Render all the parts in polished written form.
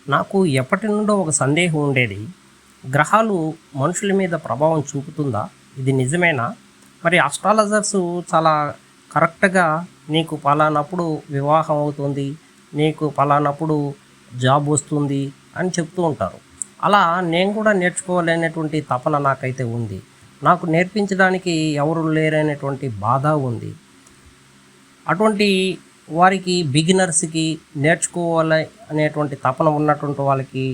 నాకు ఎప్పటి నుండో ఒక సందేహం ఉండేది. గ్రహాలు మనుషుల మీద ప్రభావం చూపుతుందా? ఇది నిజమేనా? మరి అస్ట్రాలజర్సు చాలా కరెక్ట్‌గా నీకు పలానప్పుడు వివాహం అవుతుంది, నీకు పలానప్పుడు జాబ్ వస్తుంది అని చెప్తూ ఉంటారు. అలా నేను కూడా నేర్చుకోవాలనేటువంటి తపన నాకైతే ఉంది. నాకు నేర్పించడానికి ఎవరు లేరనేటువంటి బాధ ఉంది. అటువంటి వారికి బిగినర్స్‌కి నేర్చుకోవాలి అనేటువంటి తపన ఉన్నటువంటి వాళ్ళకి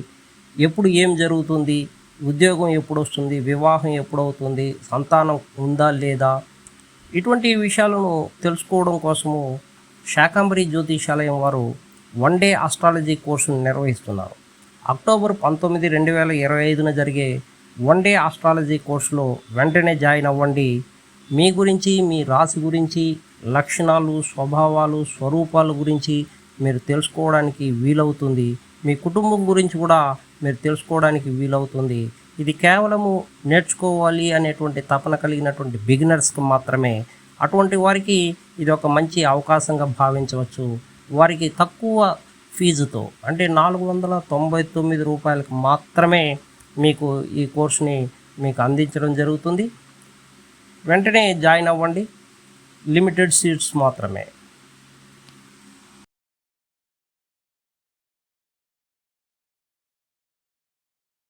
ఎప్పుడు ఏం జరుగుతుంది? ఉద్యోగం ఎప్పుడొస్తుంది? వివాహం ఎప్పుడవుతుంది? సంతానం ఉందా? లేదా? ఇటువంటి విషయాలను తెలుసుకోవడం కోసము శాకంబరి జ్యోతిషాలయం వారు వన్ డే ఆస్ట్రాలజీ కోర్సును నిర్వహిస్తున్నారు. అక్టోబర్ 19, 2025న జరిగే వన్ డే ఆస్ట్రాలజీ కోర్సులో వెంటనే జాయిన్ అవ్వండి. మీ గురించి, మీ రాశి గురించి, లక్షణాలు, స్వభావాలు, స్వరూపాల గురించి మీరు తెలుసుకోవడానికి వీలవుతుంది. మీ కుటుంబం గురించి కూడా మీరు తెలుసుకోవడానికి వీలవుతుంది. ఇది కేవలము నేర్చుకోవాలి అనేటువంటి తపన కలిగినటువంటి బిగినర్స్కి మాత్రమే. అటువంటి వారికి ఇది ఒక మంచి అవకాశంగా భావించవచ్చు. వారికి తక్కువ ఫీజుతో అంటే రూ. 499 మాత్రమే మీకు ఈ కోర్సుని మీకు అందించడం జరుగుతుంది. వెంటనే జాయిన్ అవ్వండి. లిమిటెడ్ సీట్స్ మాత్రమే.